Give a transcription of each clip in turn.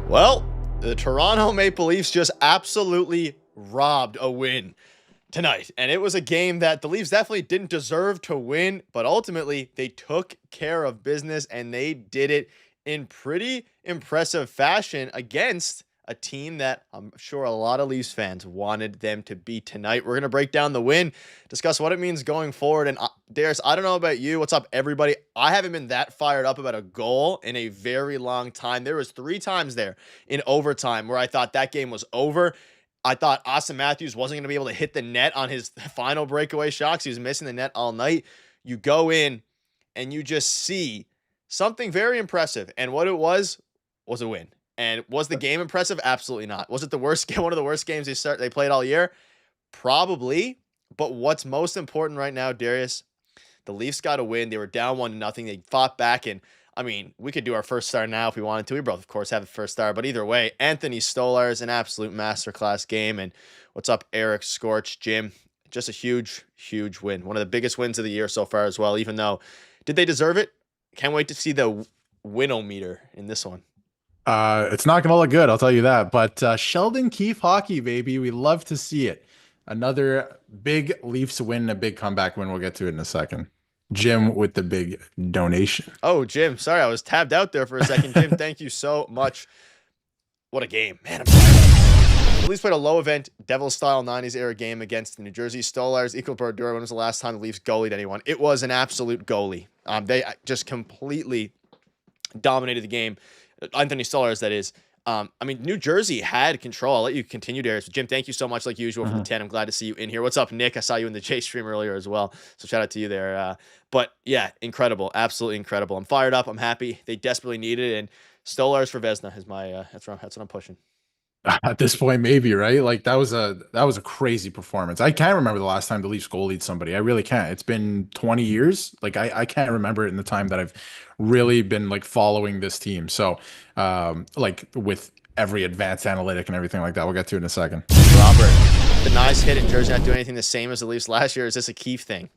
Well, the Toronto Maple Leafs just absolutely robbed a win tonight. And it was a game that the Leafs definitely didn't deserve to win, but ultimately they took care of business and they did it in pretty impressive fashion against a team that I'm sure a lot of Leafs fans wanted them to beat tonight. We're going to break down the win, discuss what it means going forward. And Darius, I don't know about you. What's up, everybody? I haven't been that fired up about a goal in a very long time. There was 3 times there in overtime where I thought that game was over. I thought Austin Matthews wasn't going to be able to hit the net on his final breakaway shots. He was missing the net all night. You go in and you just see something very impressive. And what it was a win. And was the game impressive? Absolutely not. Was it the worst game, one of the worst games they played all year? Probably. But what's most important right now, Darius, the Leafs got a win. They were down 1-0. They fought back, and I mean, we could do our first star now if we wanted to. We both, of course, have the first star. But either way, Anthony Stolarz, an absolute masterclass game. And what's up, Eric, Scorch, Jim? Just a huge, huge win. One of the biggest wins of the year so far as well, even though, did they deserve it? Can't wait to see the winometer in this one. It's not going to look good, I'll tell you that. But Sheldon Keefe hockey, baby. We love to see it. Another big Leafs win, a big comeback win. We'll get to it in a second. Jim with the big donation. Oh, Jim. Sorry, I was tabbed out there for a second. Jim, thank you so much. What a game. Man, I'm fired up. The Leafs played a low-event, Devils-style 90s era game against the New Jersey Stolarz. Equal Brodeur. When was the last time the Leafs goalied anyone? It was an absolute goalie. They just completely dominated the game. Anthony Stolarz, that is. I mean, New Jersey had control. I'll let you continue, Darius. Jim, thank you so much, like usual, for the 10. I'm glad to see you in here. What's up, Nick? I saw you in the J stream earlier as well, so shout out to you there. But yeah, incredible, absolutely incredible. I'm fired up. I'm happy. They desperately need it, and Stolarz for Vezina is my. That's what I'm pushing. At this point, maybe, right? Like that was a crazy performance. I can't remember the last time the Leafs goalied somebody. I really can't. It's been 20 years. Like I can't remember it in the time that I've really been like following this team. So like with every advanced analytic and everything like that. We'll get to it in a second. Robert, the nice hit in Jersey not doing anything the same as the Leafs last year. Is this a Keefe thing?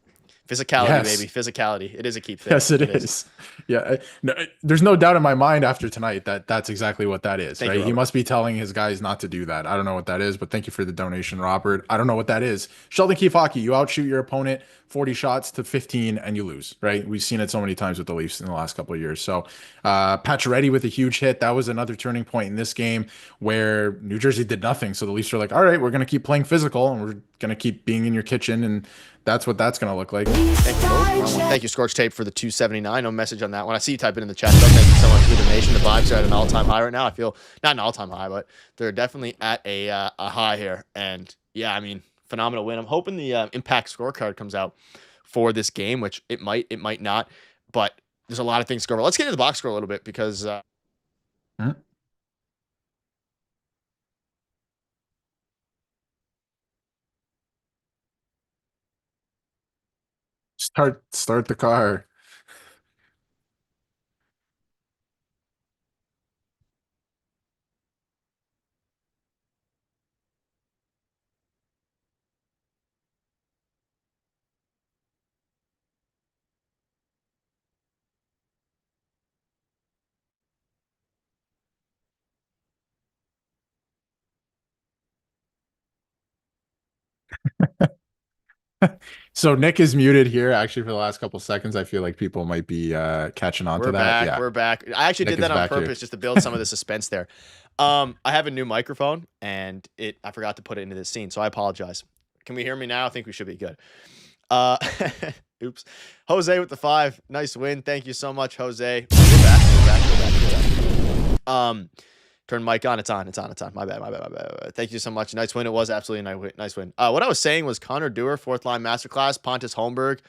Physicality, Yes. baby. Physicality. It is a Keefe thing. Yes, it is. Yeah, no, there's no doubt in my mind after tonight that that's exactly what that is, Thank right? you, He Robert. must be telling his guys not to do that. I don't know what that is, but thank you for the donation, Robert. I don't know what that is. Sheldon Keefe hockey, you outshoot your opponent 40 shots to 15 and you lose, right? We've seen it so many times with the Leafs in the last couple of years. So Pacioretty with a huge hit. That was another turning point in this game where New Jersey did nothing. So the Leafs are like, all right, we're going to keep playing physical and we're going to keep being in your kitchen. And that's what that's going to look like. Thank you, Scorch Tape, for the 279. No message on that one. I see you type it in the chat, though. Thank you so much for the donation. The vibes are at an all-time high right now. I feel not an all-time high, but they're definitely at a high here. And yeah, I mean, phenomenal win. I'm hoping the impact scorecard comes out for this game, which it might not. But there's a lot of things to go over. Let's get into the box score a little bit because Start the car. So Nick is muted here actually for the last couple seconds. I feel like people might be catching on to that. Yeah, we're back. I actually Nick did that is on back here. purpose just to build some of the suspense there. I have a new microphone and I forgot to put it into this scene, so I apologize. Can we hear me now? I think we should be good. Oops. Jose with the 5. Nice win. Thank you so much, Jose. We're back. Turn mic on. It's on. My bad. Thank you so much. Nice win. It was absolutely a nice win. What I was saying was Connor Dewar, 4th line masterclass. Pontus Holmberg,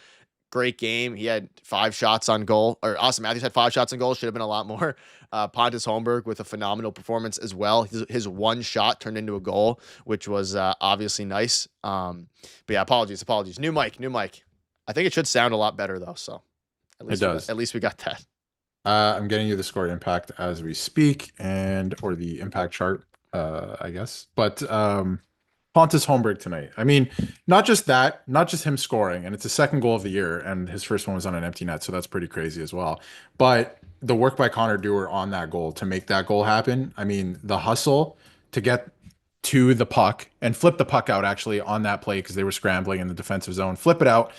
great game. He had 5 shots on goal, or Austin Matthews had 5 shots on goal. Should have been a lot more. Pontus Holmberg with a phenomenal performance as well. His one shot turned into a goal, which was obviously nice. But yeah, apologies. New mic. I think it should sound a lot better though. So It does. At least we got that. I'm getting you the score impact as we speak or the impact chart, I guess. But Pontus Holmberg tonight. I mean, not just him scoring, and it's the second goal of the year, and his first one was on an empty net, so that's pretty crazy as well. But the work by Connor Dewar on that goal to make that goal happen. I mean, the hustle to get to the puck and flip the puck out actually on that play because they were scrambling in the defensive zone. Flip it out,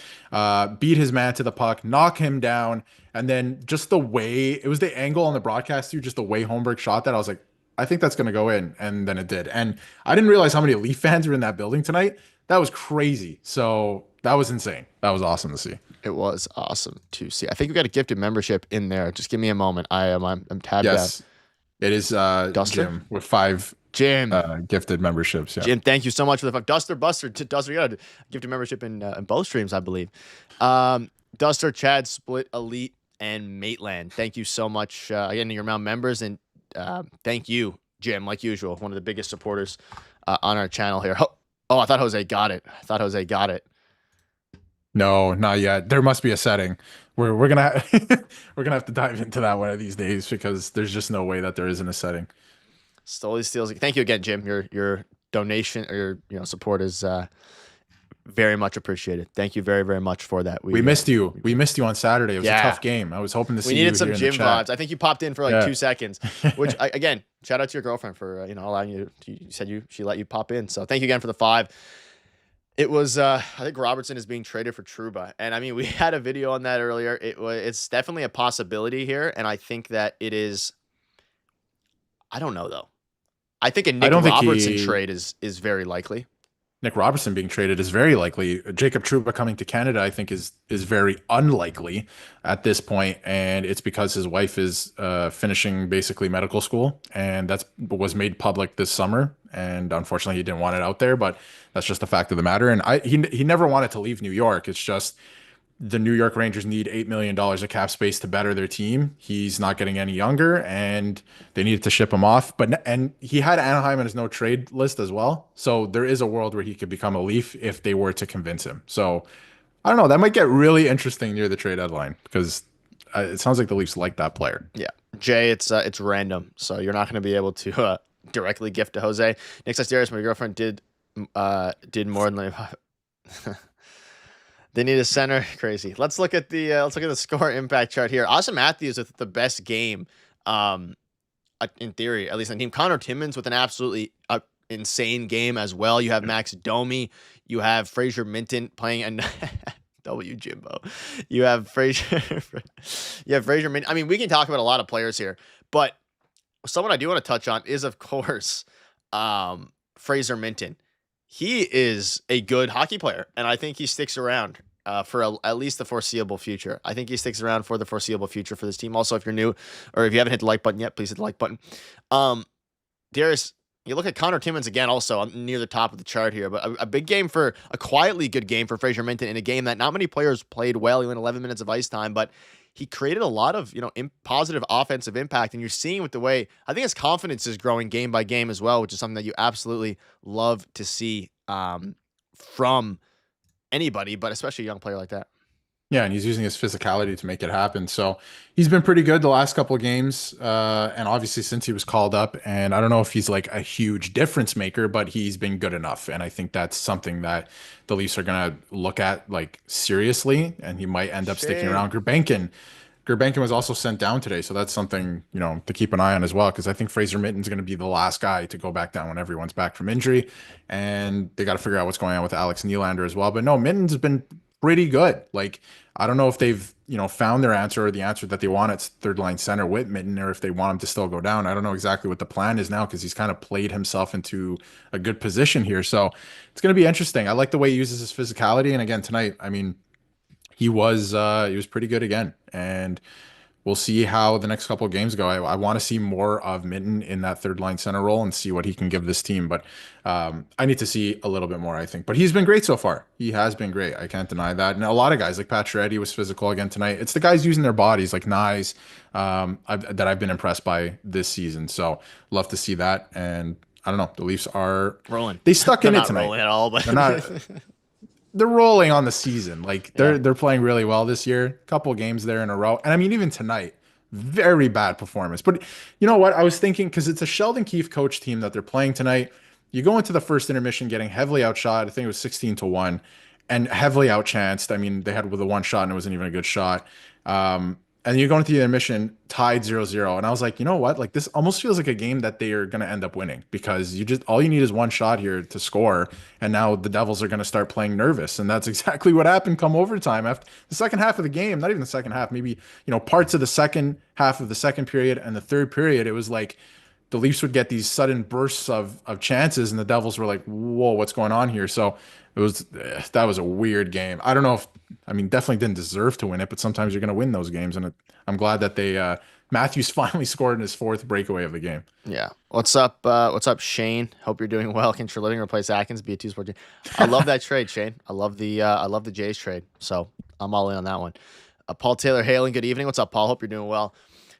beat his man to the puck, knock him down, and then just the way it was the angle on the broadcast too, just the way Holmberg shot that, I was like, I think that's going to go in, and then it did. And I didn't realize how many Leaf fans were in that building tonight. That was crazy. So that was insane. That was awesome to see. It was awesome to see. I think we got a gifted membership in there. Just give me a moment. I'm tabbed Yes, it is Duster? Jim with 5 Jim. gifted memberships. Yeah. Jim, thank you so much for the fuck. Duster, Buster, Duster, you got a gifted membership in both streams, I believe. Duster, Chad, Split, Elite, and Maitland. Thank you so much again to your Mount members, and thank you, Jim, like usual, one of the biggest supporters on our channel here. Oh, I thought Jose got it. No, not yet. There must be a setting. We're gonna we're gonna have to dive into that one of these days because there's just no way that there isn't a setting. Stoley steals. Thank you again, Jim. Your donation or your support is very much appreciated. Thank you very, very much for that. We missed you. We missed you on Saturday. It was a tough game. I was hoping to see you. We needed some here gym in the chat. vibes. I think you popped in for like 2 seconds, which again, shout out to your girlfriend for allowing you. You said she let you pop in. So thank you again for the 5. It was I think Robertson is being traded for Trouba, and I mean we had a video on that earlier. It's definitely a possibility here, and I think that it is. I don't know though. I think a Nick Robertson trade is very likely. Nick Robertson being traded is very likely. Jacob Trouba coming to Canada, I think, is very unlikely at this point, and it's because his wife is finishing basically medical school, and that was made public this summer. And unfortunately, he didn't want it out there, but that's just the fact of the matter. And he never wanted to leave New York. It's just the New York Rangers need $8 million of cap space to better their team. He's not getting any younger, and they needed to ship him off. And he had Anaheim on his no trade list as well. So there is a world where he could become a Leaf if they were to convince him. So I don't know. That might get really interesting near the trade deadline because it sounds like the Leafs like that player. Yeah, Jay, it's random, so you're not going to be able to directly gift to Jose. Nick says, Darius, my girlfriend did more than. They need a center. Crazy. Let's look at the score impact chart here. Austin Matthews with the best game, in theory, at least on the team. Connor Timmins with an absolutely insane game as well. You have Max Domi. You have Fraser Minten playing a W Jimbo. You have Fraser. You have Fraser Minten. I mean, we can talk about a lot of players here, but someone I do want to touch on is, of course, Fraser Minten. He is a good hockey player, and I think he sticks around for at least the foreseeable future. I think he sticks around for the foreseeable future for this team. Also, if you're new or if you haven't hit the like button yet, please hit the like button. Darius, you look at Connor Timmins again, also near the top of the chart here, but a big game for a quietly good game for Fraser Minten in a game that not many players played well. He went 11 minutes of ice time, but he created a lot of, positive offensive impact. And you're seeing with the way, I think his confidence is growing game by game as well, which is something that you absolutely love to see from anybody, but especially a young player like that. Yeah, and he's using his physicality to make it happen. So he's been pretty good the last couple of games. And obviously since he was called up, and I don't know if he's like a huge difference maker, but he's been good enough. And I think that's something that the Leafs are going to look at like seriously, and he might end up sticking around. Gurbankin was also sent down today. So that's something, to keep an eye on as well, because I think Fraser Mitten's going to be the last guy to go back down when everyone's back from injury. And they got to figure out what's going on with Alex Nylander as well. But no, Mitten's been pretty good. Like, I don't know if they've, found their answer or the answer that they want at third line center with Minten, or if they want him to still go down. I don't know exactly what the plan is now because he's kind of played himself into a good position here. So it's going to be interesting. I like the way he uses his physicality. And again, tonight, I mean, he was pretty good again. And we'll see how the next couple of games go. I want to see more of Minten in that third line center role and see what he can give this team. But I need to see a little bit more, I think. But he's been great so far. He has been great. I can't deny that. And a lot of guys like Pacioretty was physical again tonight. It's the guys using their bodies like Nyes that I've been impressed by this season. So love to see that. And I don't know. The Leafs are rolling. They stuck in it tonight. Not rolling at all, but they're not. They're rolling on the season. Like they're playing really well this year. Couple games there in a row. And I mean, even tonight, very bad performance. But you know what? I was thinking, because it's a Sheldon Keefe coach team that they're playing tonight. You go into the first intermission getting heavily outshot. I think it was 16-1 and heavily outchanced. I mean, they had with a one shot and it wasn't even a good shot. and you go into the intermission tied 0-0. And I was like, you know what? Like this almost feels like a game that they are going to end up winning because you just all you need is one shot here to score. And now the Devils are going to start playing nervous. And that's exactly what happened come overtime. After the second half of the game, not even the second half, maybe, parts of the second half of the second period and the third period, it was like the Leafs would get these sudden bursts of chances, and the Devils were like, "Whoa, what's going on here?" So that was a weird game. I don't know if I mean definitely didn't deserve to win it, but sometimes you're going to win those games, and I'm glad that they Matthews finally scored in his fourth breakaway of the game. Yeah. What's up? What's up, Shane? Hope you're doing well. Can Living replace Atkins? Be a two-sport team. I love that trade, Shane. I love the Jays trade. So I'm all in on that one. Paul Taylor hailing. Good evening. What's up, Paul? Hope you're doing well.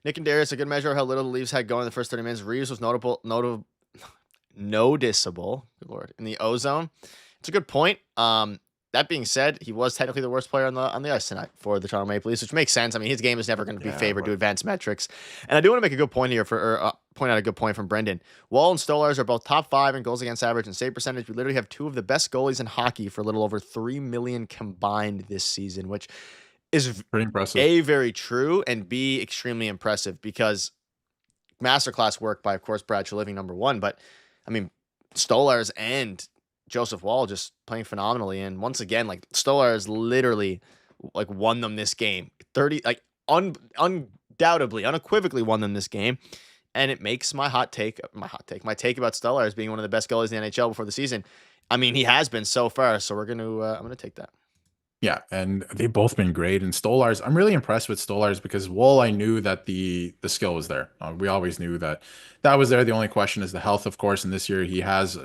Nick and Darius, a good measure of how little the Leafs had going in the first 30 minutes. Reeves was noticeable. Good lord, in the ozone. It's a good point. That being said, he was technically the worst player on the ice tonight for the Toronto Maple Leafs, which makes sense. I mean, his game is never going to be favored to advanced metrics. And I do want to make a good point here point out a good point from Brendan. Wall and Stolarz are both top 5 in goals against average and save percentage. We literally have two of the best goalies in hockey for a little over 3 million combined this season, which is pretty impressive. A, very true, and B, extremely impressive because masterclass work by, of course, Brad Treliving, number one. But I mean, Stolarz and Joseph Wall just playing phenomenally. And once again, like Stolarz literally like won them this game. 30, like undoubtedly, unequivocally won them this game. And it makes my take about Stolarz being one of the best goalies in the NHL before the season. I mean, he has been so far. So I'm gonna take that. Yeah, and they've both been great. And Stolarz, I'm really impressed with Stolarz because Wall, I knew that the skill was there. We always knew that was there. The only question is the health, of course. And this year he has,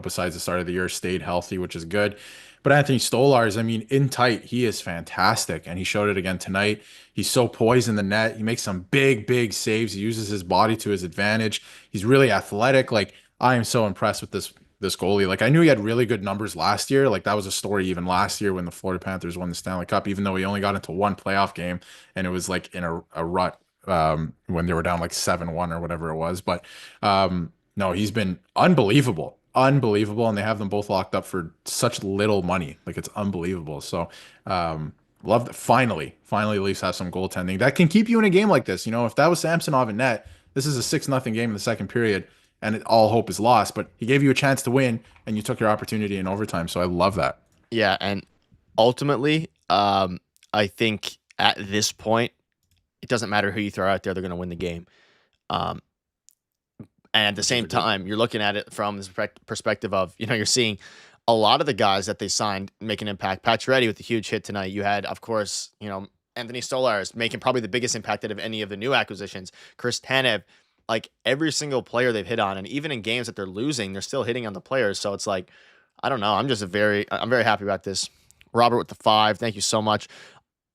besides the start of the year, stayed healthy, which is good. But Anthony Stolarz, I mean, in tight, he is fantastic, and he showed it again tonight. He's so poised in the net. He makes some big, big saves. He uses his body to his advantage. He's really athletic. Like I am so impressed with this goalie. Like I knew he had really good numbers last year. Like that was a story even last year when the Florida Panthers won the Stanley Cup, even though he only got into one playoff game and it was like in a rut when they were down like 7-1 or whatever it was. But no, he's been unbelievable. Unbelievable. And they have them both locked up for such little money. Like it's unbelievable. So love that. Finally, the Leafs have some goaltending that can keep you in a game like this. If that was Samsonov in net, this is a 6-0 game in the second period and all hope is lost, but he gave you a chance to win and you took your opportunity in overtime. So I love that. Yeah. And ultimately, I think at this point, it doesn't matter who you throw out there, they're going to win the game. And at the same time, you're looking at it from this perspective of, you're seeing a lot of the guys that they signed make an impact. Pacioretty with a huge hit tonight. You had, of course, Anthony Stolarz making probably the biggest impact out of any of the new acquisitions. Chris Tanev, like every single player they've hit on, and even in games that they're losing, they're still hitting on the players. So it's like, I don't know. I'm very happy about this. Robert with the 5. Thank you so much.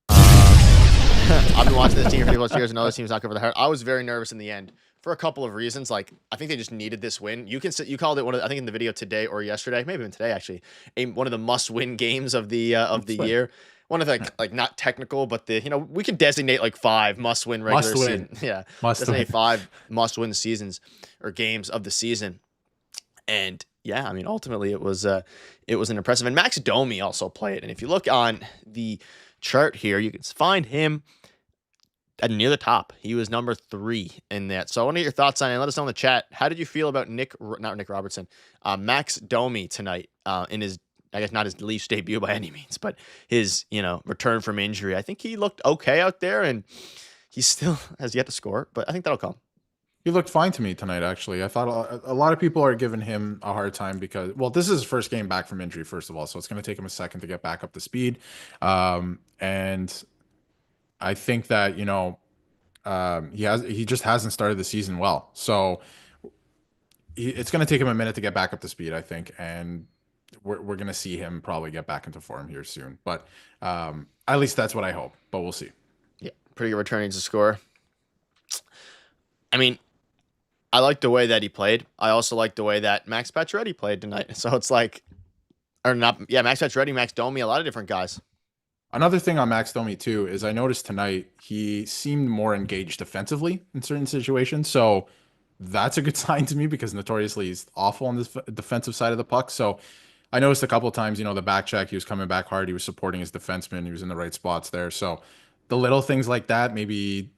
I've been watching this team for 50+ years and other teams not good for the heart. I was very nervous in the end for a couple of reasons. Like, I think they just needed this win. You called it I think in the video today or yesterday, maybe even today actually, one of the must-win games of the year. One of the, like not technical, but we can designate like 5 must-win regular season. Yeah, designate 5 must-win seasons or games of the season. And yeah, I mean, ultimately it was an impressive. And Max Domi also played. And if you look on the chart here, you can find him near the top. He was number 3 in that. So I want to get your thoughts on it. Let us know in the chat. How did you feel about Max Domi tonight in his, I guess not his Leafs debut by any means, but his, return from injury. I think he looked okay out there, and he still has yet to score, but I think that'll come. He looked fine to me tonight, actually. I thought a lot of people are giving him a hard time because, well, this is his first game back from injury, first of all, so it's going to take him a second to get back up to speed. And I think that, he just hasn't started the season well. So it's going to take him a minute to get back up to speed, I think, and we're going to see him probably get back into form here soon. But at least that's what I hope, but we'll see. Yeah, pretty good returning to score. I mean, I like the way that he played. I also like the way that Max Pacioretty played tonight. So it's like, Max Pacioretty, Max Domi, a lot of different guys. Another thing on Max Domi too is I noticed tonight he seemed more engaged defensively in certain situations. So that's a good sign to me because notoriously he's awful on the defensive side of the puck. So I noticed a couple of times, the back check, he was coming back hard. He was supporting his defenseman. He was in the right spots there. So the little things like that, maybe,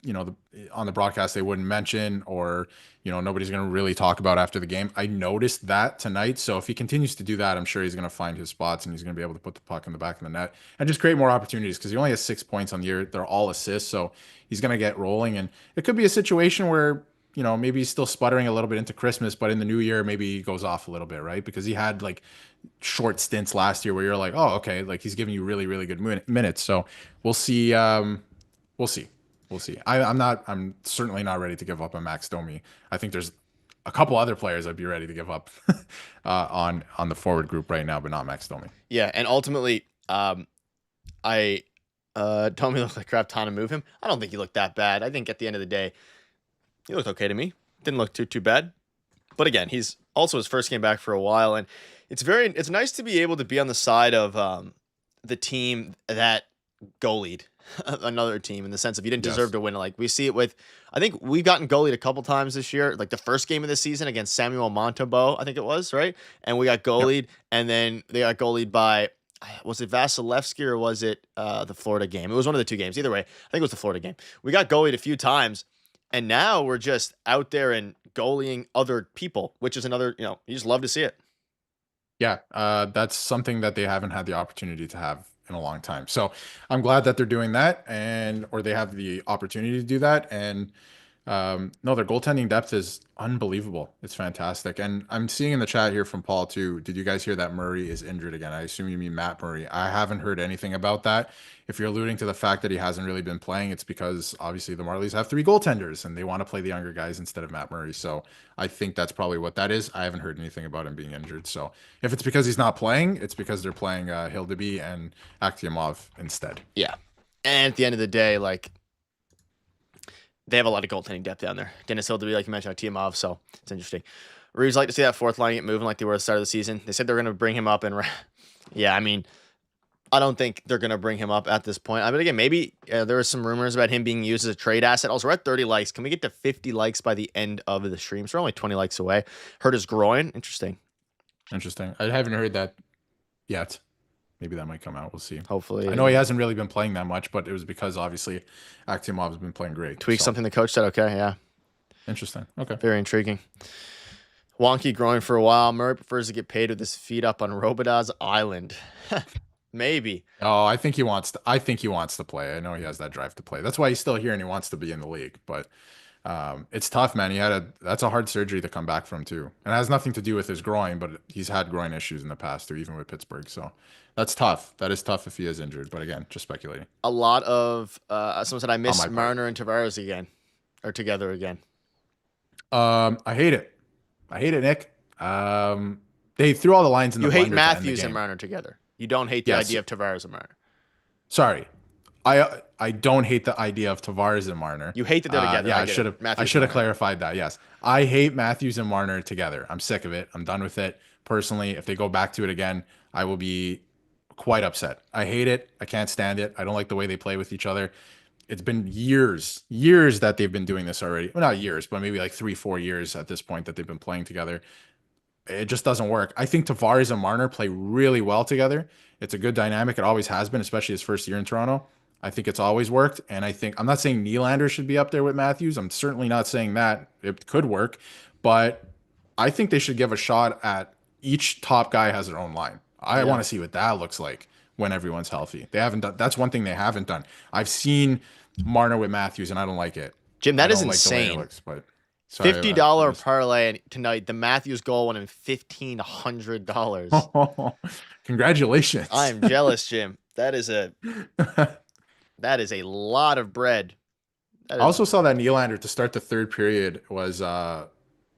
on the broadcast they wouldn't mention, or, nobody's going to really talk about after the game. I noticed that tonight. So if he continues to do that, I'm sure he's going to find his spots and he's going to be able to put the puck in the back of the net and just create more opportunities, because he only has 6 points on the year. They're all assists. So he's going to get rolling. And it could be a situation where, maybe he's still sputtering a little bit into Christmas, but in the new year, maybe he goes off a little bit, right? Because he had like short stints last year where you're like, oh, okay, like he's giving you really, really good minutes. So we'll see. We'll see. We'll see. I'm certainly not ready to give up on Max Domi. I think there's a couple other players I'd be ready to give up on the forward group right now, but not Max Domi. Yeah, and ultimately, I Domi looked like crap time to move him. I don't think he looked that bad. I think at the end of the day, he looked okay to me. Didn't look too bad. But again, he's also his first game back for a while, and it's nice to be able to be on the side of the team that goalied another team, in the sense of you didn't deserve to win. Like we see it with, I think we've gotten goalied a couple times this year, like the first game of the season against Samuel Montembeault, I think it was, right? And we got goalied, and then they got goalied by, was it Vasilevsky or was it the Florida game? It was one of the two games. Either way, I think it was the Florida game. We got goalied a few times, and now we're just out there and goalieing other people, which is another, you just love to see it. Yeah, that's something that they haven't had the opportunity to have in a long time. So I'm glad that they're doing that, or they have the opportunity to do that. And no, their goaltending depth is unbelievable. It's fantastic. And I'm seeing in the chat here from Paul too. Did you guys hear that Murray is injured again? I assume you mean Matt Murray. I haven't heard anything about that. If you're alluding to the fact that he hasn't really been playing, it's because obviously the Marlies have 3 goaltenders and they want to play the younger guys instead of Matt Murray. So I think that's probably what that is. I haven't heard anything about him being injured. So if it's because he's not playing, it's because they're playing Hildeby and Akhtiamov instead. Yeah. And at the end of the day, like, they have a lot of goaltending depth down there. Dennis Hildeby, like you mentioned, Akhtiamov, so it's interesting. Reeves like to see that fourth line get moving like they were at the start of the season. They said they're going to bring him up, and yeah, I mean, I don't think they're going to bring him up at this point. I mean, again, maybe there were some rumors about him being used as a trade asset. Also, we're at 30 likes. Can we get to 50 likes by the end of the stream? So we're only 20 likes away. Hurt his groin. Interesting. I haven't heard that yet. Maybe that might come out. We'll see. Hopefully. I know he hasn't really been playing that much, but it was because obviously Akhtiamov has been playing great. Tweak something the coach said. Okay, yeah. Interesting. Okay. Very intriguing. Wonky groin for a while. Murray prefers to get paid with his feet up on Robodaz Island. Maybe. Oh, I think he wants to play. I know he has that drive to play. That's why he's still here and he wants to be in the league. But it's tough, man. That's a hard surgery to come back from too. And it has nothing to do with his groin, but he's had groin issues in the past too, even with Pittsburgh. So that's tough. That is tough if he is injured. But again, just speculating. A lot of someone said I miss Marner and Tavares again, or together again. I hate it. Nick. They threw all the lines in the blender. You hate Matthews and Marner together. You don't hate the idea of Tavares and Marner. Sorry. I don't hate the idea of Tavares and Marner. You hate that they're together. Yeah, I should have clarified that. Yes. I hate Matthews and Marner together. I'm sick of it. I'm done with it. Personally, if they go back to it again, I will be quite upset. I hate it. I can't stand it. I don't like the way they play with each other. It's been years that they've been doing this already. Well, not years, but maybe like 3-4 years at this point that they've been playing together. It just doesn't work. I think Tavares and Marner play really well together. It's a good dynamic. It always has been, especially his first year in Toronto. I think it's always worked. And I'm not saying Nylander should be up there with Matthews. I'm certainly not saying that. It could work. But I think they should give a shot at each top guy has their own line. I want to see what that looks like when everyone's healthy. They haven't done. That's one thing they haven't done. I've seen Marner with Matthews, and I don't like it. Jim, that is insane. Like but sorry, $50 parlay tonight. The Matthews goal won him $1,500. Congratulations! I'm jealous, Jim. That is a lot of bread. I also saw that Nylander to start the third period was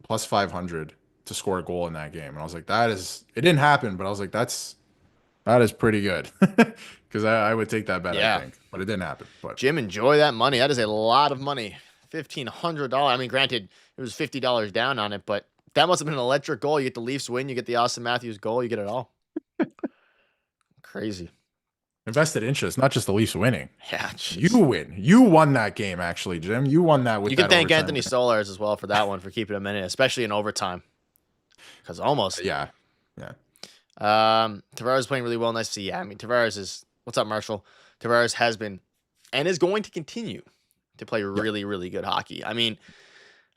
plus 500 to score a goal in that game, and I was like, it didn't happen, but I was like, that is pretty good. Because I would take that bet, I think. But it didn't happen. But Jim, enjoy that money. That is a lot of money. $1,500. I mean, granted, it was $50 down on it, but that must have been an electric goal. You get the Leafs win, you get the Austin Matthews goal, you get it all. Crazy. Invested interest, not just the Leafs winning. Yeah, geez. You win. You won that game, actually, Jim. You won that with you that can thank overtime. Anthony Stolarz as well for that one, for keeping him in it, especially in overtime. Because almost. Yeah. Tavares is playing really well. Nice to see. Yeah, I mean, Tavares is... What's up, Marshall? Tavares has been and is going to continue to play Yep. really, really good hockey. I mean,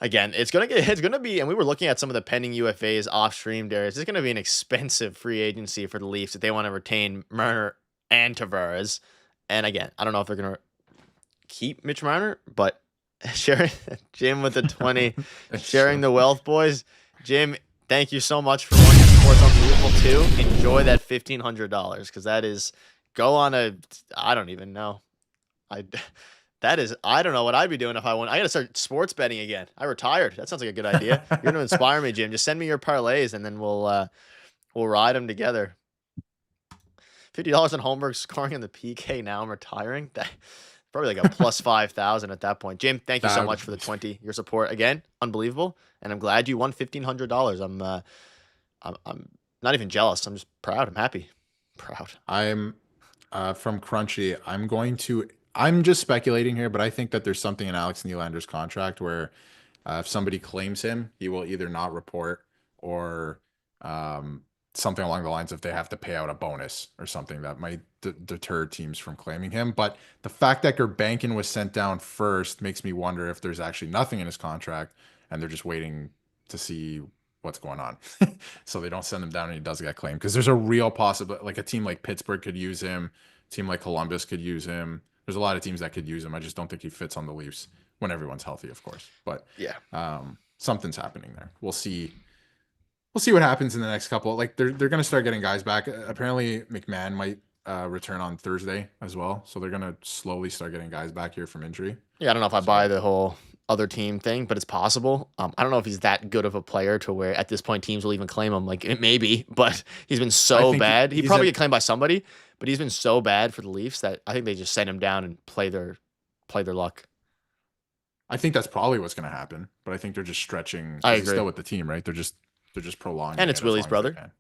again, it's gonna be, and we were looking at some of the pending UFAs off stream. Darius, it's gonna be an expensive free agency for the Leafs if they want to retain Marner and Tavares. And again, I don't know if they're gonna keep Mitch Marner, but sharing Jim with the 20, sharing the wealth, boys. Jim, thank you so much for wanting to support Unbelievable too. Enjoy that $1,500 because that is go on a I don't even know. I that is I don't know what I'd be doing if I won. I gotta start sports betting again. I retired. That sounds like a good idea. You're gonna inspire me, Jim. Just send me your parlays and then we'll ride them together. $50 on Holmberg scoring in the PK. Now I'm retiring. That probably like a plus 5,000 at that point. Jim, thank you so much for the 20. Your support again, unbelievable, and I'm glad you won $1,500. I'm not even jealous. I'm just proud. I'm happy. Proud. I'm from Crunchy. I'm just speculating here, but I think that there's something in Alex Nylander's contract where if somebody claims him, he will either not report or something along the lines of they have to pay out a bonus or something that might deter teams from claiming him. But the fact that Gurbankin was sent down first makes me wonder if there's actually nothing in his contract and they're just waiting to see what's going on. So they don't send him down and he does get claimed. Because there's a real possibility, like a team like Pittsburgh could use him, a team like Columbus could use him. There's a lot of teams that could use him. I just don't think he fits on the Leafs when everyone's healthy, of course. But yeah, something's happening there. We'll see. We'll see what happens in the next couple. Like they're going to start getting guys back. Apparently, McMahon might return on Thursday as well. So they're going to slowly start getting guys back here from injury. Yeah, I don't know if I buy the whole other team thing, but it's possible. I don't know if he's that good of a player to where at this point teams will even claim him. Like it may be, but he's been so bad. He probably get claimed by somebody, but he's been so bad for the Leafs that I think they just send him down and play their luck. I think that's probably what's going to happen, but I think they're just stretching. I agree. He's still with the team, right? They're just prolonging. And it's Willie's brother.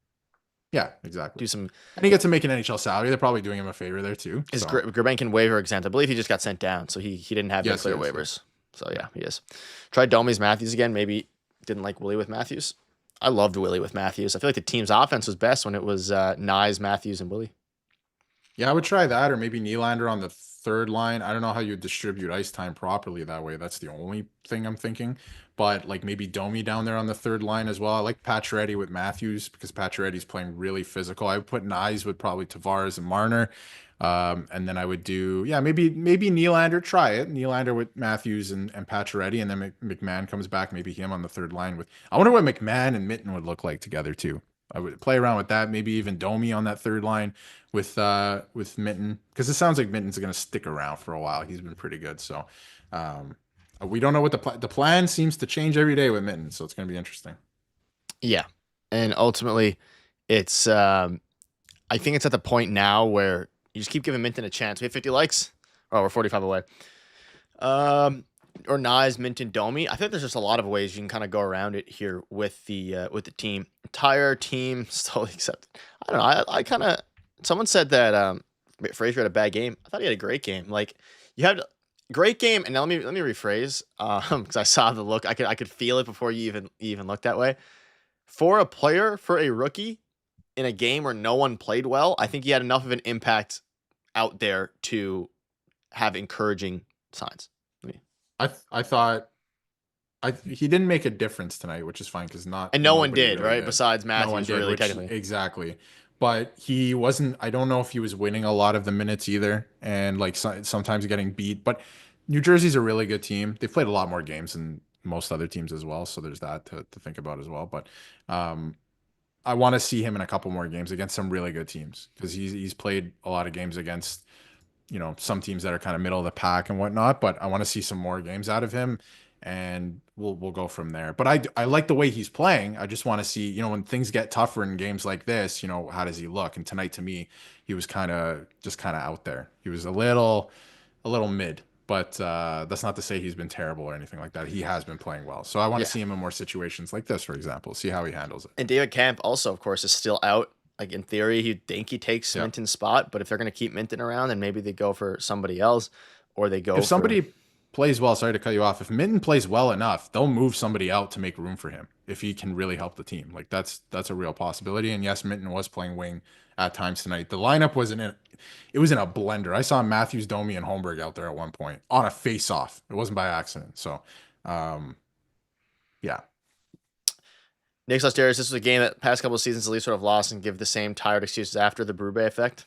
Yeah, exactly. And he gets to make an NHL salary. They're probably doing him a favor there too. Is Gurbankin waiver exempt? I believe he just got sent down, so he didn't have clear waivers. So yeah, he is. Tried Domi's Matthews again. Maybe didn't like Willie with Matthews. I loved Willie with Matthews. I feel like the team's offense was best when it was Nyes, Matthews, and Willie. Yeah, I would try that, or maybe Nylander on the third line. I don't know how you distribute ice time properly that way. That's the only thing I'm thinking. But like maybe Domi down there on the third line as well. I like Pacioretty with Matthews because Pacioretty's playing really physical. I would put Nyes with probably Tavares and Marner. And then I would do, maybe Nylander, try it. Nylander with Matthews and Pacioretty, and then McMahon comes back, maybe him on the third line with, I wonder what McMahon and Minten would look like together too. I would play around with that. Maybe even Domi on that third line with Minten, because it sounds like Minten's going to stick around for a while. He's been pretty good. So we don't know what the plan seems to change every day with Minten. So it's going to be interesting. Yeah. And ultimately it's, I think it's at the point now where you just keep giving Minten a chance. We have 50 likes. Oh, we're 45 away. Or Nyes, Minten, Domi. I think there's just a lot of ways you can kind of go around it here with the team. Entire team slowly accepted. I don't know. I kind of someone said that Fraser had a bad game. I thought he had a great game. Like you had a great game, and now let me rephrase because I saw the look. I could feel it before you even looked that way. For a rookie in a game where no one played well, I think he had enough of an impact out there to have encouraging signs. I thought he didn't make a difference tonight, which is fine because no one did, really right? Did. Besides Matthews, really technically. Exactly. But he wasn't. I don't know if he was winning a lot of the minutes either, and like sometimes getting beat. But New Jersey's a really good team. They've played a lot more games than most other teams as well, so there's that to think about as well. But I want to see him in a couple more games against some really good teams because he's played a lot of games against some teams that are kind of middle of the pack and whatnot, but I want to see some more games out of him and we'll go from there. But I like the way he's playing. I just want to see, when things get tougher in games like this, how does he look? And tonight to me, he was kind of out there. He was a little mid, but that's not to say he's been terrible or anything like that. He has been playing well. So I want to see him in more situations like this, for example, see how he handles it. And David Camp also, of course, is still out. Like in theory, you'd think he takes Minten's spot, but if they're going to keep Minten around, then maybe they go for somebody else, or they go. If somebody plays well, sorry to cut you off. If Minten plays well enough, they'll move somebody out to make room for him if he can really help the team. Like that's a real possibility. And yes, Minten was playing wing at times tonight. The lineup wasn't in it was in a blender. I saw Matthews, Domi, and Holmberg out there at one point on a face-off. It wasn't by accident. So yeah. Nick Darius, this was a game that past couple of seasons the Leafs sort of lost and give the same tired excuses after the Berube effect.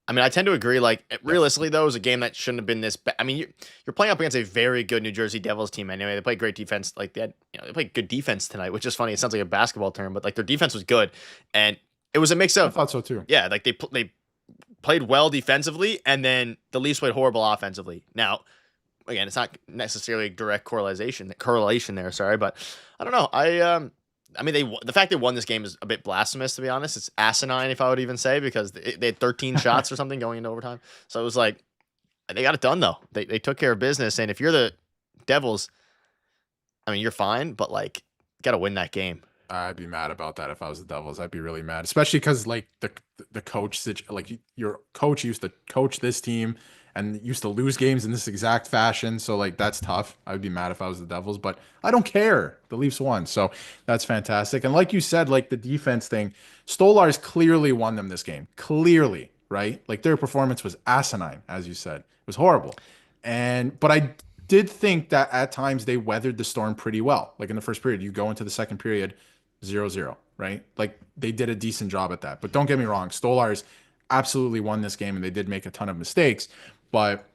I mean, I tend to agree. Like, realistically, though, it was a game that shouldn't have been this bad. I mean, you're playing up against a very good New Jersey Devils team anyway. They played great defense. Like, they played good defense tonight, which is funny. It sounds like a basketball term, but, like, their defense was good. And it was a mix of... I thought so, too. Yeah, like, they played well defensively, and then the Leafs played horrible offensively. Now, again, it's not necessarily a direct correlation there, sorry, but I don't know. I mean, the fact they won this game is a bit blasphemous, to be honest. It's asinine, if I would even say, because they had 13 shots or something going into overtime. So it was like, they got it done, though. They took care of business. And if you're the Devils, I mean, you're fine, but, like, you got to win that game. I'd be mad about that if I was the Devils. I'd be really mad, especially because, like, the coach, like, your coach used to coach this team and used to lose games in this exact fashion. So, like, that's tough. I would be mad if I was the Devils, but I don't care. The Leafs won. So that's fantastic. And like you said, like the defense thing, Stolarz clearly won them this game. Clearly, right? Like their performance was asinine, as you said. It was horrible. But I did think that at times they weathered the storm pretty well. Like in the first period, you go into the second period 0-0, right? Like they did a decent job at that. But don't get me wrong, Stolarz absolutely won this game and they did make a ton of mistakes. But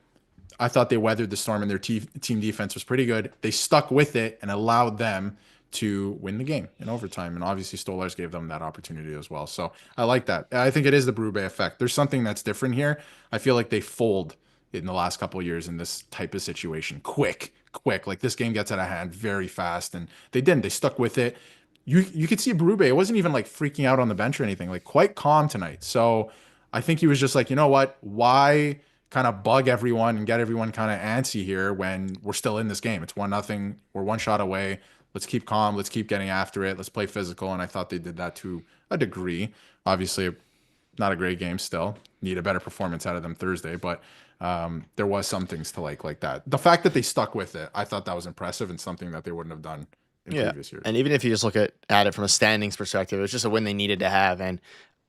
I thought they weathered the storm and their team defense was pretty good. They stuck with it and allowed them to win the game in overtime. And obviously Stolarz gave them that opportunity as well. So I like that. I think it is the Berube effect. There's something that's different here. I feel like they fold in the last couple of years in this type of situation. Quick. Like this game gets out of hand very fast. And they didn't. They stuck with it. You could see Berube. It wasn't even like freaking out on the bench or anything. Like quite calm tonight. So I think he was just like, you know what? Why kind of bug everyone and get everyone kind of antsy here when we're still in this game? It's 1-0. We're one shot away. Let's keep calm. Let's keep getting after it. Let's play physical. And I thought they did that to a degree. Obviously, not a great game still. Need a better performance out of them Thursday. But there was some things to like that. The fact that they stuck with it, I thought that was impressive and something that they wouldn't have done in previous years. And even if you just look at it from a standings perspective, it was just a win they needed to have. And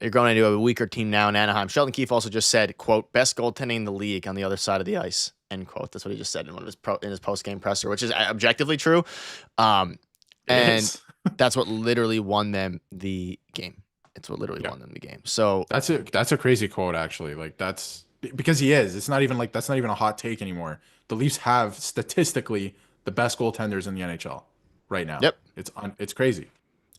you're going into a weaker team now in Anaheim. Sheldon Keefe also just said, quote, best goaltending in the league on the other side of the ice, end quote. That's what he just said in one of his post-game presser, which is objectively true. And that's what literally won them the game. It's what literally won them the game. So that's a crazy quote, actually. Like that's because he is. It's not even like that's not even a hot take anymore. The Leafs have statistically the best goaltenders in the NHL right now. Yep. It's crazy.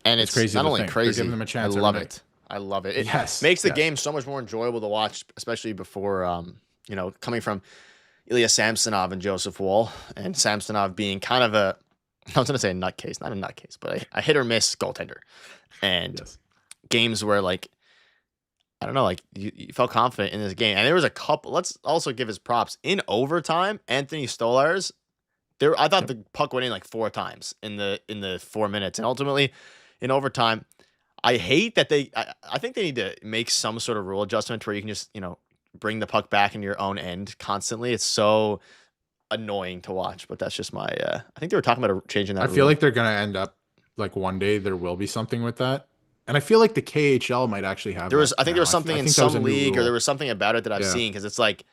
And it's crazy. Not only crazy, giving them a chance. I love it. I love it. It makes the game so much more enjoyable to watch, especially before, coming from Ilya Samsonov and Joseph Woll, and Samsonov being kind of I was going to say a nutcase, not a nutcase, but a hit or miss goaltender. And games where, like, I don't know, like you felt confident in this game. And there was a couple, let's also give his props. In overtime, Anthony Stolarz, I thought the puck went in like 4 times in the 4 minutes. And ultimately, in overtime, I hate that I think they need to make some sort of rule adjustment where you can just, bring the puck back into your own end constantly. It's so annoying to watch, but that's just my, I think they were talking about changing that. I feel like they're going to end up like one day there will be something with that. And I feel like the KHL might actually have I think there was something in some league or there was something about it that I've seen. Cause it's like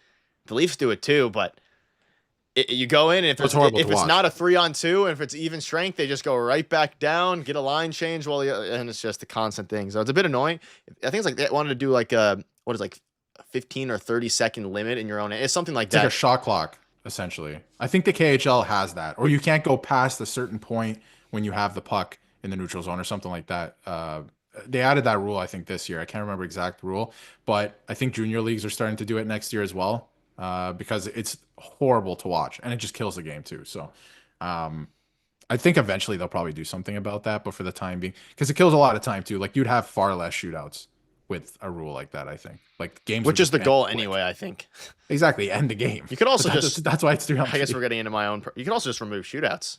the Leafs do it too, but you go in, and if it's not a 3-on-2, and if it's even strength, they just go right back down, get a line change, and it's just a constant thing. So it's a bit annoying. I think it's like they wanted to do like a 15 or 30-second limit in your own. It's something like that. It's like a shot clock, essentially. I think the KHL has that, or you can't go past a certain point when you have the puck in the neutral zone or something like that. They added that rule, I think, this year. I can't remember exact rule, but I think junior leagues are starting to do it next year as well. Because it's horrible to watch and it just kills the game too. So I think eventually they'll probably do something about that, but for the time being, because it kills a lot of time too. Like you'd have far less shootouts with a rule like that, I think. Like games, which is the goal anyway, I think. Exactly, end the game. You could also that's why it's 3-on-3. I guess we're getting into my own. You could also just remove shootouts.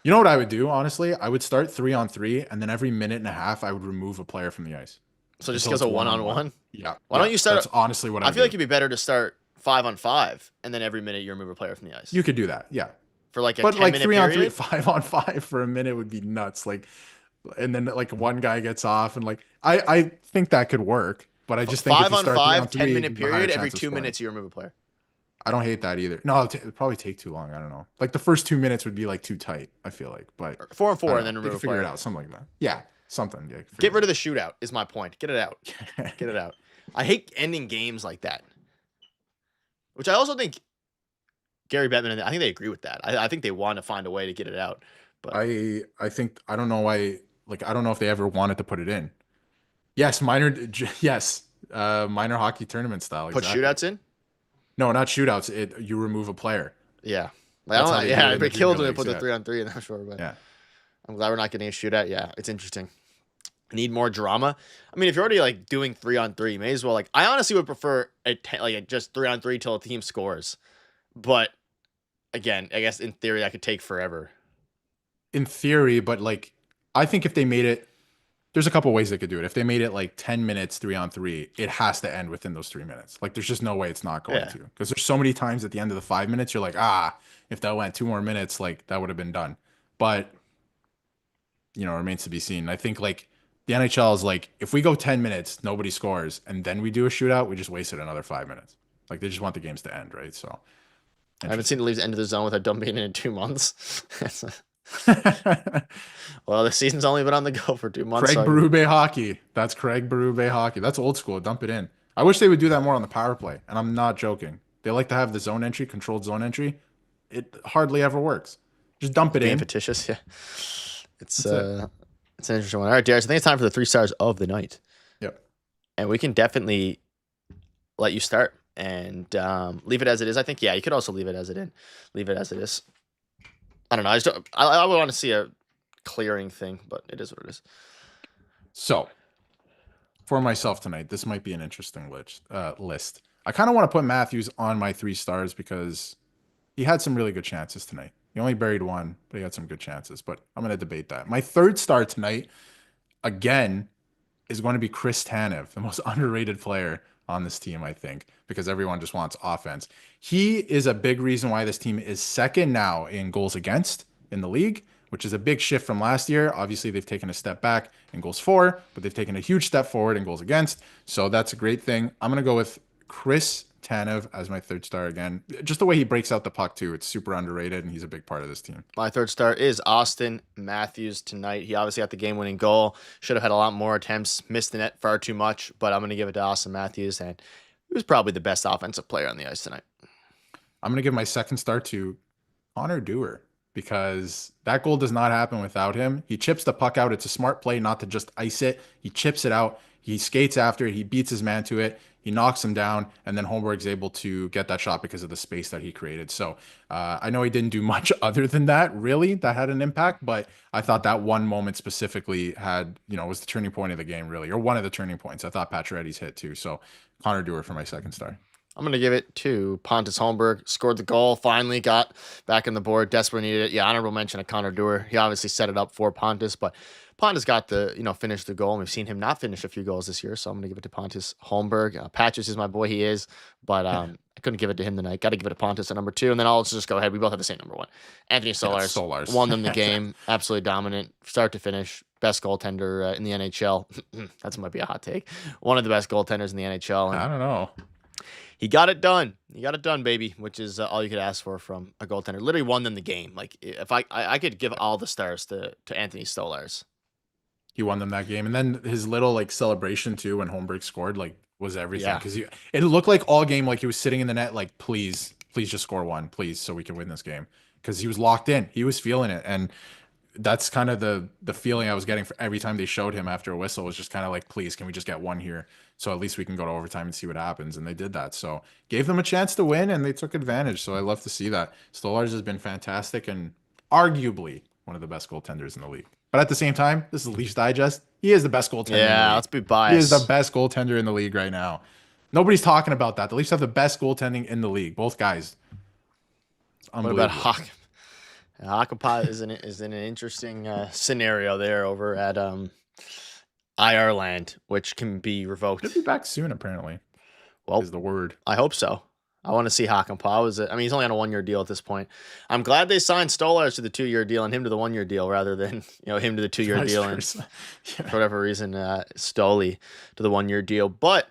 You know what I would do, honestly? I would start 3-on-3, and then every minute and a half, I would remove a player from the ice. So just because of 1-on-1? Yeah. Why don't you start? That's honestly what I feel like it'd be better to start 5-on-5, and then every minute you remove a player from the ice You could do that, yeah. for like a But like 10-minute 3-on-3, period. 5-on-5 for a minute would be nuts. Like, and then like one guy gets off, and like I think that could work. But I just think if Five you on start three on five, three, 10-minute you have a higher period. Every chance of two scoring. minutes you remove a player. I don't hate that either. No, it'd probably take too long. I don't know. Like the first 2 minutes would be like too tight, I feel like. But 4-on-4, I don't and know. then They remove can a figure player. it out, something like that. Yeah, something. Yeah, Get rid of the shootout is my point. Get it out. Get it out. I hate ending games like that. Which I also think Gary Bettman and I think they agree with that. I think they want to find a way to get it out. But I think I don't know why. Like I don't know if they ever wanted to put it in. Yes, yes, minor hockey tournament style. put Exactly. shootouts in. No, not shootouts. You remove a player. Yeah. That's how they do it in It'd the be killed junior when they put leagues, the yeah. 3-on-3 in. I'm sure, but Yeah. I'm glad we're not getting a shootout. Yeah, it's interesting. Need more drama. I mean, if you're already like doing 3-on-3, you may as well like. I honestly would prefer just 3-on-3 till a team scores. But again, I guess in theory that could take forever. In theory, but like I think if they made it, there's a couple ways they could do it. If they made it like 10 minutes 3-on-3, it has to end within those 3 minutes. Like there's just no way it's not going Yeah. to. Because there's so many times at the end of the 5 minutes, you're like, if that went 2 more minutes, like that would have been done. But it remains to be seen. I think like the NHL is like, if we go 10 minutes, nobody scores, and then we do a shootout, we just wasted another 5 minutes. Like they just want the games to end, right? So I haven't seen the Leafs end of the zone without Domi being in 2 months. Well, the season's only been on the go for 2 months. Craig Berube hockey. That's Craig Berube hockey. That's old school. Dump it in. I wish they would do that more on the power play, and I'm not joking. They like to have the zone entry, controlled zone entry. It hardly ever works. Just dump it Being in. fictitious, yeah. It's an interesting one. All right, Darius, I think it's time for the 3 stars of the night. Yep. And we can definitely let you start and leave it as it is. I think, yeah, you could also leave it as it is. Leave it as it is. I don't know. I would want to see a clearing thing, but it is what it is. So, for myself tonight, this might be an interesting list. I kind of want to put Matthews on my 3 stars because he had some really good chances tonight. He only buried one, but he had some good chances. But I'm going to debate that. My 3rd star tonight, again, is going to be Chris Tanev, the most underrated player on this team, I think, because everyone just wants offense. He is a big reason why this team is second now in goals against in the league, which is a big shift from last year. Obviously, they've taken a step back in goals for, but they've taken a huge step forward in goals against. So that's a great thing. I'm going to go with Chris Tanev as my 3rd star again. Just the way he breaks out the puck, too. It's super underrated, and he's a big part of this team. My 3rd star is Austin Matthews tonight. He obviously got the game-winning goal. Should have had a lot more attempts. Missed the net far too much, but I'm going to give it to Austin Matthews, and he was probably the best offensive player on the ice tonight. I'm going to give my 2nd star to Connor Dewar because that goal does not happen without him. He chips the puck out. It's a smart play not to just ice it. He chips it out. He skates after it. He beats his man to it. He knocks him down, and then Holmberg's able to get that shot because of the space that he created. So I know he didn't do much other than that, really, that had an impact, but I thought that one moment specifically was the turning point of the game, really, or one of the turning points. I thought Pacioretty's hit, too. So Connor Dewar for my 2nd star. I'm going to give it to Pontus Holmberg. Scored the goal, finally got back on the board, desperately needed it. Yeah, honorable mention of Connor Dewar. He obviously set it up for Pontus, but Pontus got finished the goal, and we've seen him not finish a few goals this year, so I'm going to give it to Pontus Holmberg. Patches is my boy, he is, but I couldn't give it to him tonight. Got to give it to Pontus at number 2, and then I'll just go ahead. We both have the same number 1. Anthony Stolarz won them the game, absolutely dominant, start to finish. Best goaltender in the NHL. That might be a hot take. One of the best goaltenders in the NHL. I don't know. He got it done. He got it done, baby, which is all you could ask for from a goaltender. Literally won them the game. Like, if I could give all the stars to Anthony Stolarz. He won them that game. And then his little celebration too when Holmberg scored was everything. Because it looked like all game like he was sitting in the net like, please just score one, please, so we can win this game. Because he was locked in. He was feeling it. And that's kind of the feeling I was getting for every time they showed him after a whistle was just kind of like, please, can we just get one here? So at least we can go to overtime and see what happens. And they did that. So gave them a chance to win and they took advantage. So I love to see that. Stolarz has been fantastic and arguably one of the best goaltenders in the league. But at the same time, this is Leafs Digest. He is the best goaltender in the league. Yeah, let's be biased. He is the best goaltender in the league right now. Nobody's talking about that. The Leafs have the best goaltending in the league. Both guys. What about Hawk? Hakanpää is in an interesting scenario there over at IR land, which can be revoked. He'll be back soon, apparently. Well, is the word. I hope so. I want to see Hakanpää. I mean, he's only on a 1-year deal at this point. I'm glad they signed Stolarz to the 2-year deal and him to the 1-year deal rather than him to the 2-year deal and for whatever reason Stoli to the 1-year deal. But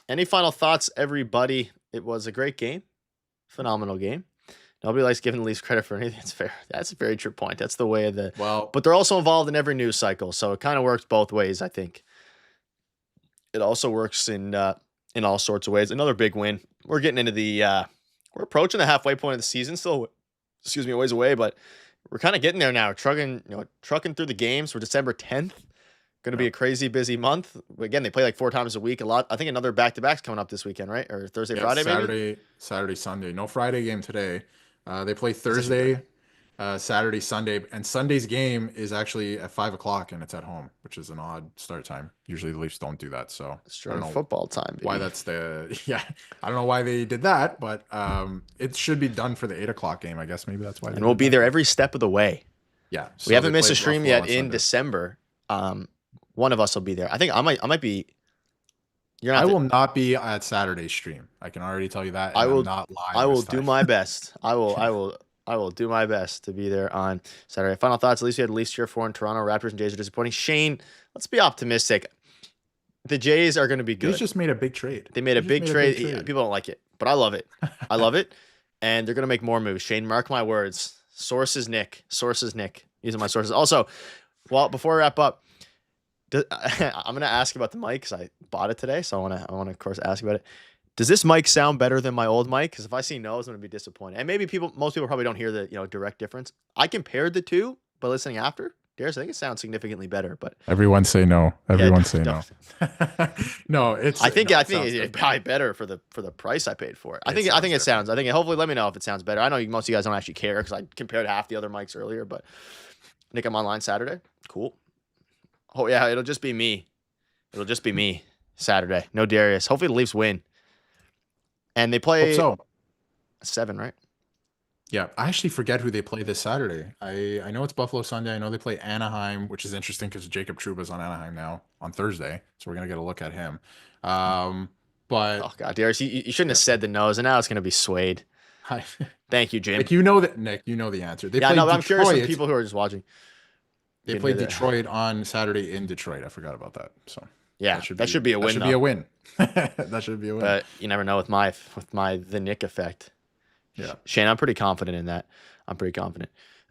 any final thoughts, everybody? It was a great game, phenomenal game. Nobody likes giving the Leafs credit for anything. That's fair. That's a very true point. That's the way of the. Well, but they're also involved in every news cycle, so it kind of works both ways. I think it also works in all sorts of ways. Another big win. We're getting into the we're approaching the halfway point of the season. Still, excuse me, a ways away, but we're kind of getting there now. Trucking through the games. For December 10th. Going to be a crazy busy month. Again, they play like 4 times a week. A lot. I think another back-to-back's coming up this weekend, right? Or Thursday, Friday, maybe? Saturday, Sunday. No Friday game today. They play Thursday, Saturday, Sunday. And Sunday's game is actually at 5 o'clock, and it's at home, which is an odd start time. Usually the Leafs don't do that. So it's football time, baby. Why that's I don't know why they did that, but it should be done for the 8 o'clock game. I guess maybe that's why. And we'll be there every step of the way. Yeah. So we haven't missed a stream yet in December. One of us will be there. I think I might be. I will not be at Saturday's stream. I can already tell you that. I will not live. I will do my best. I will do my best to be there on Saturday. Final thoughts. At least we had Leafs cheer for in Toronto. Raptors and Jays are disappointing. Shane, let's be optimistic. The Jays are going to be good. They just made a big trade. They made a big trade. People don't like it, but I love it. I love it. And they're going to make more moves. Shane, mark my words. Sources Nick. Using my sources. Also, before I wrap up, I'm going to ask about the mic because I bought it today. So I want to, of course, ask about it. Does this mic sound better than my old mic? Because if I see no's, I'm going to be disappointed. And maybe most people probably don't hear the direct difference. I compared the two, but listening after, Darius, I think it sounds significantly better. But everyone say no. Say no. No, it's. I think it's probably better for the price I paid for it. I think it sounds. Hopefully, let me know if it sounds better. I know most of you guys don't actually care because I compared half the other mics earlier. But I think I'm online Saturday. Cool. Oh, yeah, it'll just be me. Saturday. No Darius. Hopefully the Leafs win. And they play 7, right? Yeah, I actually forget who they play this Saturday. I know it's Buffalo Sunday. I know they play Anaheim, which is interesting because Jacob Trouba's on Anaheim now on Thursday. So we're going to get a look at him. But oh, God, Darius, you shouldn't have said the nose, and now it's going to be swayed. Thank you, Jim. Nick, you know the answer. They play but I'm curious for people who are just watching. They played Detroit on Saturday in Detroit. I forgot about that. So yeah, that should be a win. That should be a win. That should be a win. But you never know with the Nick effect. Yeah, Shane, I'm pretty confident in that. Leafs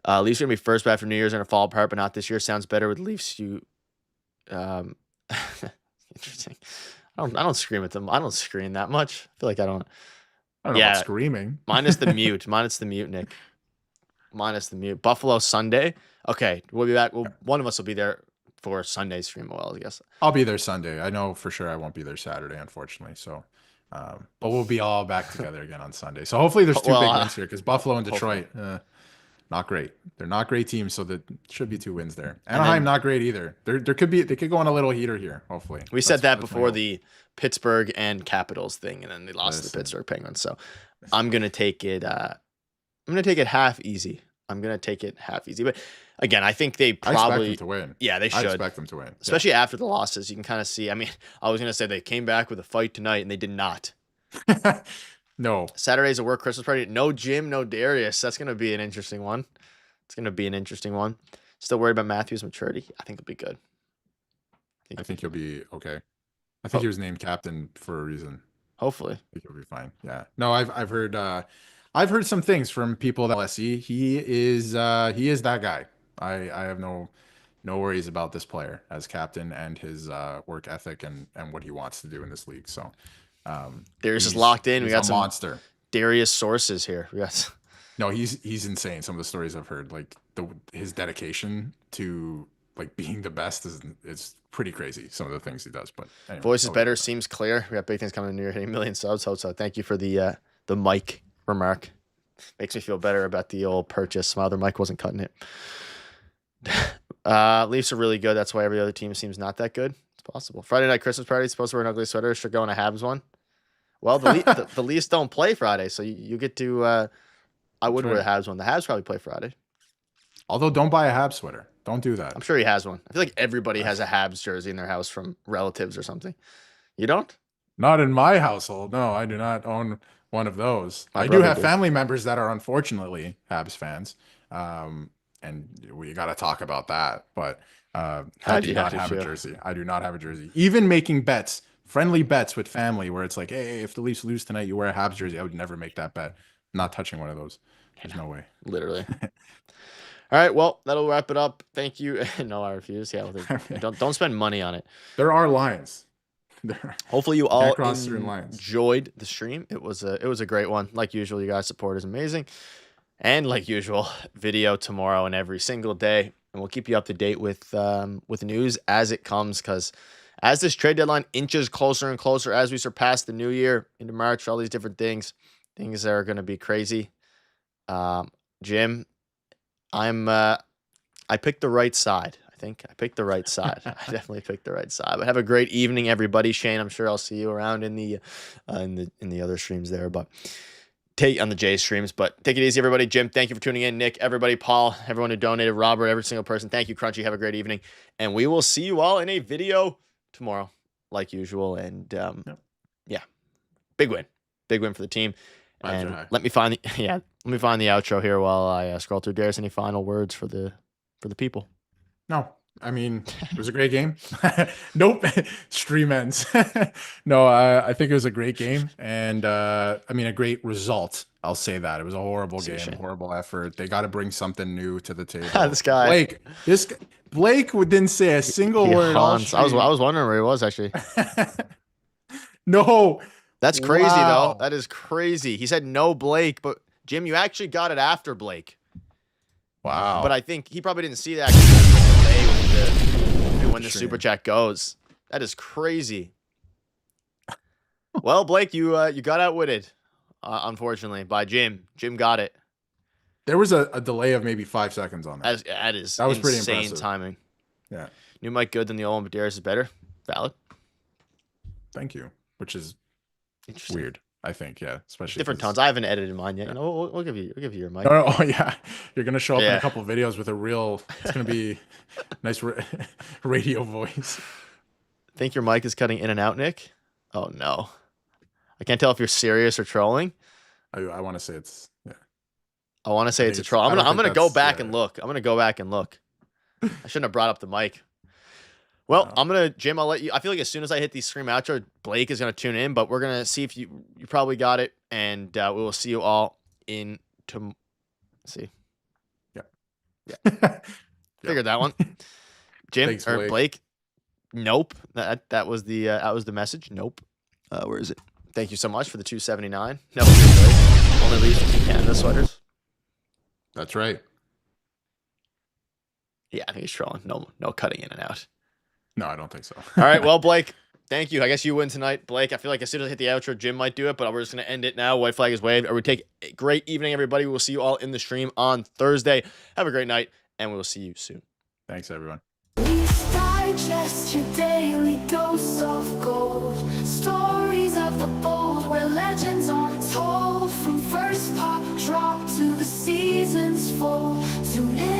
are gonna be first, but after New Year's are gonna fall apart, but not this year. Sounds better with Leafs. Interesting. I don't scream at them. I don't scream that much. I feel like I don't know about screaming. Minus the mute, Nick. Minus the mute. Buffalo Sunday. Okay, we'll be back. One of us will be there for Sunday's stream. Well, I guess I'll be there Sunday. I know for sure I won't be there Saturday, unfortunately. So, but we'll be all back together again on Sunday. So hopefully there's 2 big wins here because Buffalo and Detroit, not great. They're not great teams, so there should be 2 wins there. Anaheim not great either. They could go on a little heater here. Hopefully, we said that before the Pittsburgh and Capitals thing, and then they lost to the Pittsburgh Penguins. So I'm gonna take it. I'm gonna take it half easy. But again, I think they probably. I expect them to win. Yeah, they should. I expect them to win, especially after the losses. You can kind of see. I mean, I was gonna say they came back with a fight tonight, and they did not. No. Saturday's a work Christmas party. No Jim, no Darius. That's gonna be an interesting one. Still worried about Matthews' maturity. I think it'll be good. I think he'll be okay. I think he was named captain for a reason. Hopefully, I think he'll be fine. Yeah. No, I've heard. I've heard some things from people that LSE. He is that guy. I have no worries about this player as captain and his work ethic and what he wants to do in this league. So Darius is locked in. We got some monster Darius sources here. No, he's insane. Some of the stories I've heard, like his dedication to like being the best is pretty crazy. Some of the things he does. But anyway, voice is better, seems clear. We got big things coming in near hitting 1 million subs. So thank you for the mic remark. Makes me feel better about the old purchase. My other mic wasn't cutting it. Leafs are really good. That's why every other team seems not that good. It's possible. Friday night Christmas party. Supposed to wear an ugly sweater. Should go on a Habs one. Well, the Leafs don't play Friday, so you get to. I would wear the Habs one. The Habs probably play Friday. Although, don't buy a Habs sweater. Don't do that. I'm sure he has one. I feel like everybody has a Habs jersey in their house from relatives or something. You don't? Not in my household. No, I do not own one of those. My I do brother have did. family members that are unfortunately Habs fans, and we got to talk about that. But I do not have a jersey. I do not have a jersey. Even making bets, friendly bets with family, where it's like, hey, if the Leafs lose tonight, you wear a Habs jersey. I would never make that bet. I'm not touching one of those. There's no way. Literally. All right, well, that'll wrap it up. Thank you. No, I refuse. Yeah, don't spend money on it. There are lines. Hopefully you all lines. enjoyed the stream. It was a great one. Like usual, you guys' support is amazing. And like usual, video tomorrow and every single day. And we'll keep you up to date with news as it comes, because as this trade deadline inches closer and closer, as we surpass the new year into March, all these different things are going to be crazy. Jim, I picked the right side. I think I picked the right side. I definitely picked the right side. But have a great evening, everybody. Shane, I'm sure I'll see you around in the other streams there, but on the J streams. But take it easy, everybody. Jim, thank you for tuning in. Nick, everybody, Paul, everyone who donated, Robert, every single person. Thank you, Crunchy. Have a great evening, and we will see you all in a video tomorrow, like usual. And yeah, big win for the team. And let me find the outro here while I scroll through. Darius, any final words for the people? No, I mean, it was a great game. Nope, stream ends. No, I think it was a great game, and I mean, a great result. I'll say that. It was a horrible game, horrible effort. They got to bring something new to the table. This guy, Blake didn't say a single word. I was wondering where he was actually. No. That's crazy, though. That is crazy. He said no Blake, but Jim, you actually got it after Blake. Wow. But I think he probably didn't see that when the super chat goes. That is crazy. Well, Blake, you got outwitted, unfortunately, by Jim. Jim got it. There was a delay of maybe 5 seconds on that. That was pretty insane impressive. Timing. Yeah. New Mike good than the old one, but Darius is better. Valid. Thank you. Which is weird, I think. Yeah, especially different tones. I haven't edited mine yet. We'll give you your mic. No, oh yeah, you're gonna show up in a couple of videos with a real. It's gonna be nice radio voice. Think your mic is cutting in and out, Nick? Oh no, I can't tell if you're serious or trolling. I want to say it's. Yeah. I want to say it's a troll. I'm gonna go back and look. I'm gonna go back and look. I shouldn't have brought up the mic. Well, Jim, I'll let you. I feel like as soon as I hit the stream outro, Blake is going to tune in, but we're going to see if you probably got it, and we will see you all in see. Yeah. Figured that one. Jim, thanks, or Blake. Nope. That was the message. Nope. Where is it? Thank you so much for the $2.79. No, Blake. Only Leafs from Team Canada sweaters. That's right. Yeah, I think he's trolling. No cutting in and out. No, I don't think so. All right, well, Blake, thank you. I guess you win tonight, Blake. I feel like as soon as I hit the outro, Jim might do it, but we're just going to end it now. White flag is waved. We take a great evening, everybody. We will see you all in the stream on Thursday. Have a great night, and we will see you soon. Thanks, everyone. Digest your daily dose of gold. Stories of the bold where legends untold. From first pop drop to the season's full. Tune in.